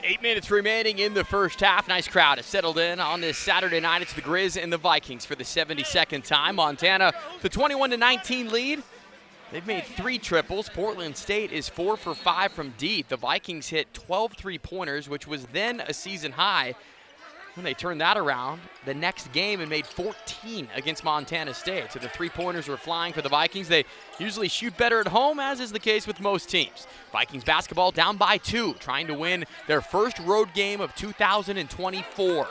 8 minutes remaining in the first half. Nice crowd has settled in on this Saturday night. It's the Grizz and the Vikings for the 72nd time. Montana, the 21-19 lead. They've made 3 triples. Portland State is 4 for 5 from deep. The Vikings hit 12 three-pointers, which was then a season high. When they turned that around the next game and made 14 against Montana State. So the three-pointers were flying for the Vikings. They usually shoot better at home, as is the case with most teams. Vikings basketball down by 2, trying to win their first road game of 2024.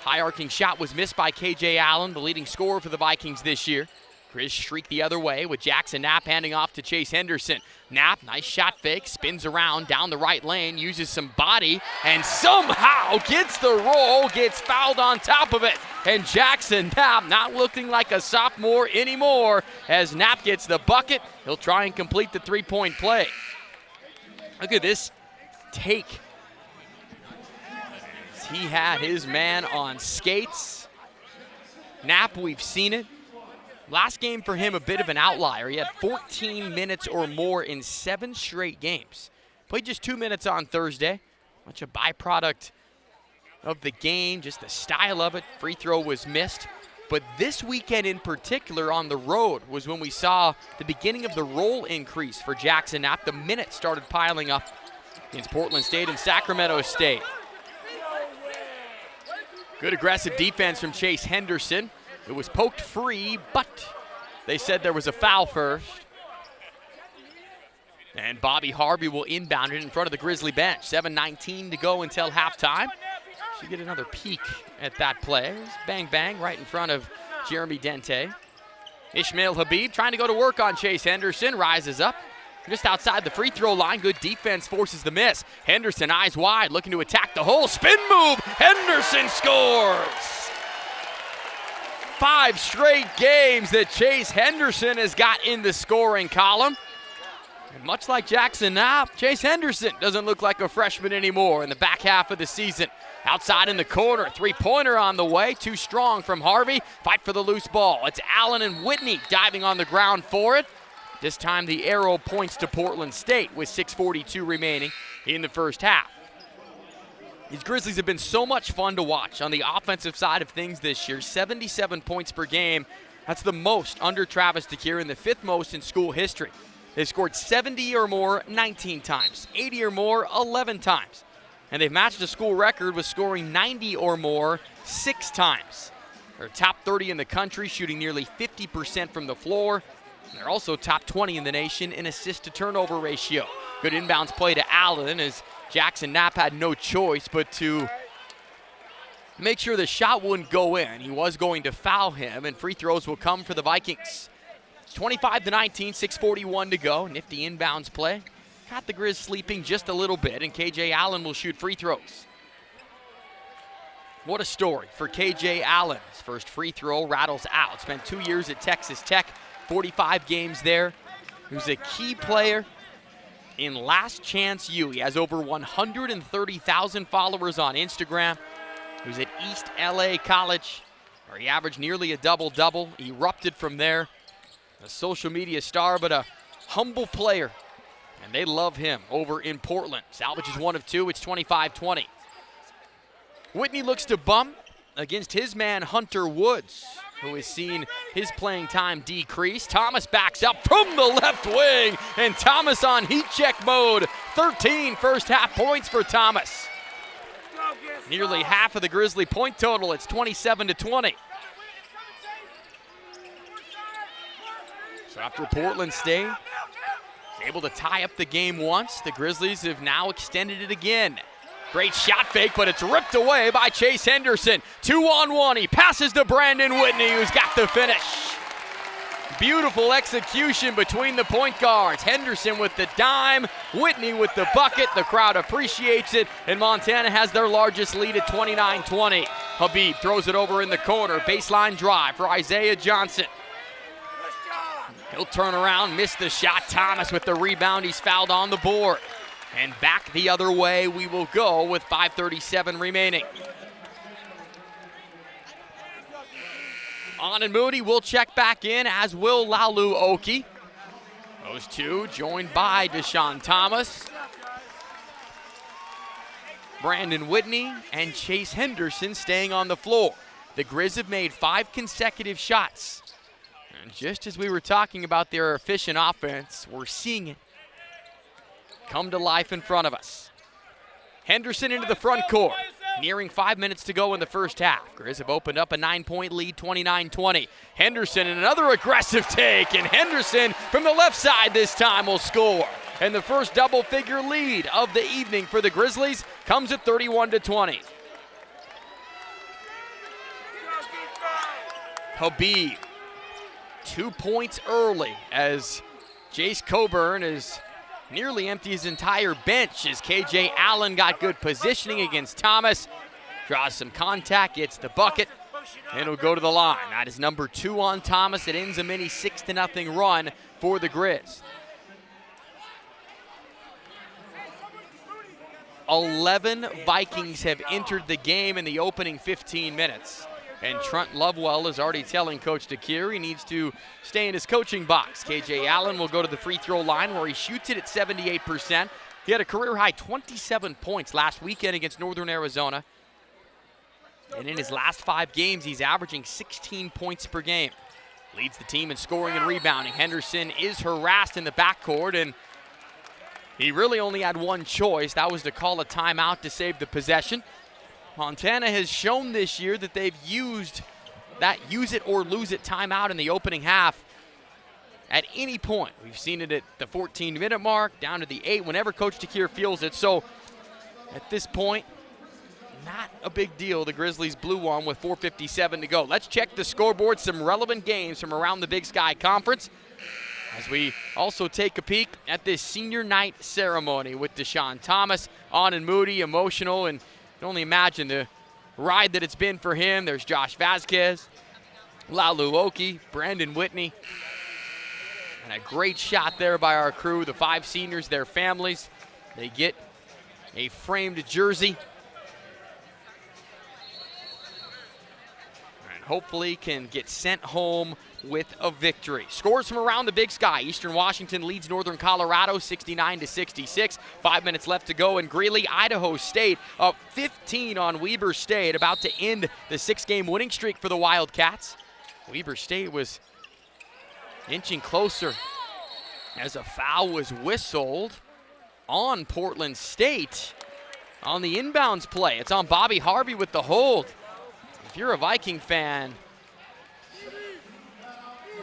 High arcing shot was missed by KJ Allen, the leading scorer for the Vikings this year. Grizz streak the other way with Jackson Knapp handing off to Chase Henderson. Knapp, nice shot fake, spins around down the right lane, uses some body, and somehow gets the roll, gets fouled on top of it. And Jackson Knapp not looking like a sophomore anymore as Knapp gets the bucket. He'll try and complete the three-point play. Look at this take. He had his man on skates. Knapp, we've seen it. Last game for him, a bit of an outlier. He had 14 minutes or more in 7 straight games. Played just 2 minutes on Thursday. Much a byproduct of the game, just the style of it. Free throw was missed. But this weekend in particular on the road was when we saw the beginning of the roll increase for Jackson Knapp. The minutes started piling up against Portland State and Sacramento State. Good aggressive defense from Chase Henderson. It was poked free, but they said there was a foul first. And Bobby Harvey will inbound it in front of the Grizzly bench. 7:19 to go until halftime. Should get another peek at that play. Bang, bang, right in front of Jeremy Dente. Ishmael Habib trying to go to work on Chase Henderson. Rises up just outside the free throw line. Good defense forces the miss. Henderson eyes wide, looking to attack the hole. Spin move. Henderson scores. 5 straight games that Chase Henderson has got in the scoring column. And much like Jackson Knapp, Chase Henderson doesn't look like a freshman anymore in the back half of the season. Outside in the corner, three-pointer on the way. Too strong from Harvey. Fight for the loose ball. It's Allen and Whitney diving on the ground for it. This time the arrow points to Portland State with 6:42 remaining in the first half. These Grizzlies have been so much fun to watch on the offensive side of things this year. 77 points per game. That's the most under Travis DeCuire and the 5th most in school history. They've scored 70 or more 19 times, 80 or more 11 times. And they've matched a school record with scoring 90 or more 6 times. They're top 30 in the country, shooting nearly 50% from the floor. And they're also top 20 in the nation in assist-to-turnover ratio. Good inbounds play to Allen as Jackson Knapp had no choice but to make sure the shot wouldn't go in. He was going to foul him, and free throws will come for the Vikings. It's 25-19, 6:41 to go. Nifty inbounds play. Got the Grizz sleeping just a little bit, and KJ Allen will shoot free throws. What a story for KJ Allen. His first free throw rattles out. Spent 2 years at Texas Tech, 45 games there. He was a key player in Last Chance U. He has over 130,000 followers on Instagram. He was at East LA College, where he averaged nearly a double-double. He erupted from there. A social media star, but a humble player. And they love him over in Portland. Salvages 1 of 2. It's 25-20. Whitney looks to bump against his man Hunter Woods, who has seen his playing time decrease. Thomas backs up from the left wing, and Thomas on heat check mode. 13 first half points for Thomas. Nearly half of the Grizzly point total. It's 27-20. So after Portland State was able to tie up the game once, the Grizzlies have now extended it again. Great shot fake, but it's ripped away by Chase Henderson. 2-on-1, he passes to Brandon Whitney, who's got the finish. Beautiful execution between the point guards. Henderson with the dime, Whitney with the bucket. The crowd appreciates it, and Montana has their largest lead at 29-20. Habib throws it over in the corner. Baseline drive for Isaiah Johnson. He'll turn around, miss the shot. Thomas with the rebound. He's fouled on the board. And back the other way we will go with 5:37 remaining. On and Moody will check back in, as will Laulu Oki. Those two joined by Deshaun Thomas. Brandon Whitney and Chase Henderson staying on the floor. The Grizz have made 5 consecutive shots. And just as we were talking about their efficient offense, we're seeing it come to life in front of us. Henderson into the front court. Nearing 5 minutes to go in the first half. Grizz have opened up a 9-point lead, 29-20. Henderson in another aggressive take, and Henderson from the left side this time will score. And the first double-figure lead of the evening for the Grizzlies comes at 31-20. Habib, 2 points early as Jace Coburn is nearly empty his entire bench as KJ Allen got good positioning against Thomas. Draws some contact, gets the bucket, and will go to the line. That is number 2 on Thomas. It ends a mini 6-0 run for the Grizz. 11 Vikings have entered the game in the opening 15 minutes. And Trent Lovewell is already telling Coach DeCuire he needs to stay in his coaching box. KJ Allen will go to the free throw line where he shoots it at 78%. He had a career-high 27 points last weekend against Northern Arizona. And in his last 5 games, he's averaging 16 points per game. Leads the team in scoring and rebounding. Henderson is harassed in the backcourt, and he really only had one choice. That was to call a timeout to save the possession. Montana has shown this year that they've used that use it or lose it timeout in the opening half at any point. We've seen it at the 14-minute mark, down to the 8, whenever Coach DeCuire feels it. So at this point, not a big deal. The Grizzlies blew one with 4:57 to go. Let's check the scoreboard, some relevant games from around the Big Sky Conference, as we also take a peek at this senior night ceremony with Deshaun Thomas, Anan Moody, emotional, and you can only imagine the ride that it's been for him. There's Josh Vasquez, Lalu Oki, Brandon Whitney, and a great shot there by our crew. The 5 seniors, their families, they get a framed jersey. And hopefully can get sent home with a victory. Scores from around the Big Sky. Eastern Washington leads Northern Colorado 69-66. 5 minutes left to go in Greeley. Idaho State up 15 on Weber State, about to end the 6-game winning streak for the Wildcats. Weber State was inching closer as a foul was whistled on Portland State on the inbounds play. It's on Bobby Harvey with the hold. If you're a Viking fan,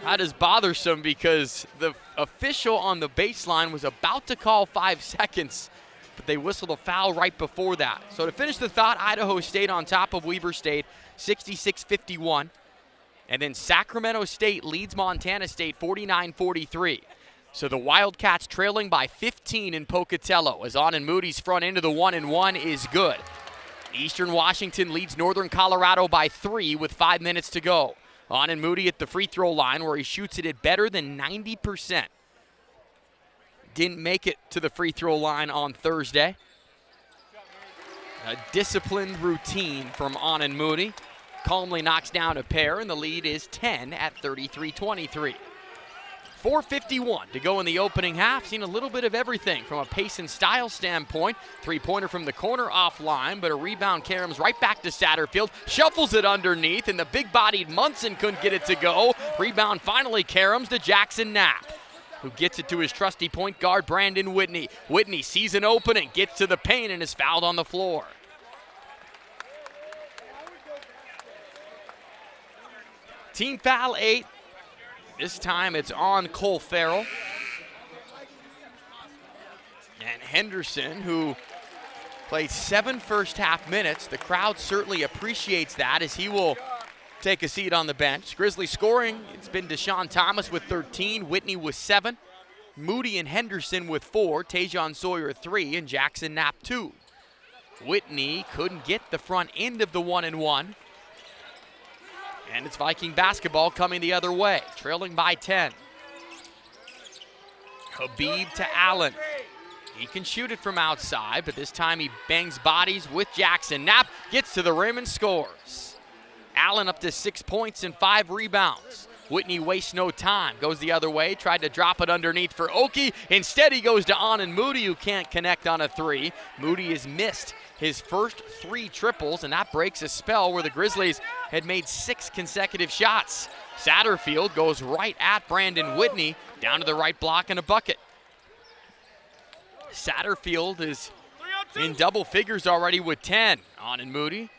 that is bothersome because the official on the baseline was about to call 5 seconds, but they whistled a foul right before that. So to finish the thought, Idaho State on top of Weber State, 66-51. And then Sacramento State leads Montana State 49-43. So the Wildcats trailing by 15 in Pocatello as Anan Moody's front end of the 1-and-1 is good. Eastern Washington leads Northern Colorado by 3 with 5 minutes to go. Anan Moody at the free throw line where he shoots it at better than 90%. Didn't make it to the free throw line on Thursday. A disciplined routine from Anan Moody. Calmly knocks down a pair, and the lead is 10 at 33-23. 4:51 to go in the opening half. Seen a little bit of everything from a pace and style standpoint. 3-pointer from the corner offline, but a rebound caroms right back to Satterfield. Shuffles it underneath, and the big-bodied Munson couldn't get it to go. Rebound finally caroms to Jackson Knapp, who gets it to his trusty point guard, Brandon Whitney. Whitney sees an opening, gets to the paint, and is fouled on the floor. Team foul 8. This time it's on Cole Farrell. And Henderson, who played 7 first-half minutes. The crowd certainly appreciates that as he will take a seat on the bench. Grizzlies scoring, it's been Deshaun Thomas with 13, Whitney with 7, Moody and Henderson with 4, Tajon Sawyer 3, and Jackson Knapp 2. Whitney couldn't get the front end of the 1-and-1. And it's Viking basketball coming the other way, trailing by 10. Habib to Allen. He can shoot it from outside, but this time he bangs bodies with Jackson. Knapp gets to the rim and scores. Allen up to 6 points and 5 rebounds. Whitney wastes no time, goes the other way, tried to drop it underneath for Oki. Instead, he goes to Anand Moody, who can't connect on a three. Moody has missed his first 3 triples, and that breaks a spell where the Grizzlies had made 6 consecutive shots. Satterfield goes right at Brandon Whitney, down to the right block and a bucket. Satterfield is in double figures already with 10. Anand Moody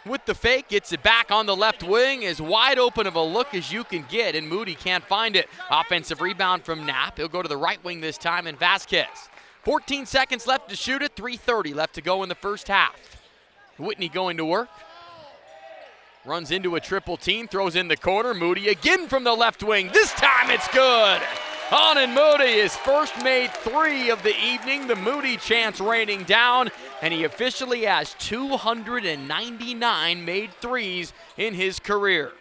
with the fake, gets it back on the left wing, as wide open of a look as you can get, and Moody can't find it. Offensive rebound from Knapp. He'll go to the right wing this time, and Vasquez. 14 seconds left to shoot it, 3:30 left to go in the first half. Whitney going to work. Runs into a triple team, throws in the corner. Moody again from the left wing. This time it's good. Anand Moody, his first made 3 of the evening. The Moody chance raining down, and he officially has 299 made threes in his career.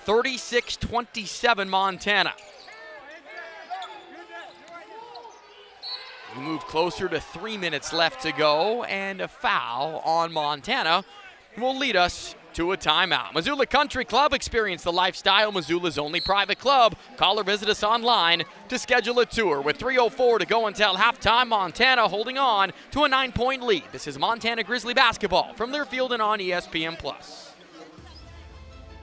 36-27 Montana. We move closer to 3 minutes left to go, and a foul on Montana will lead us to a timeout. Missoula Country Club, experience the lifestyle, Missoula's only private club. Call or visit us online to schedule a tour. With 3:04 to go until halftime, Montana holding on to a 9-point lead. This is Montana Grizzly basketball from Learfield and on ESPN+.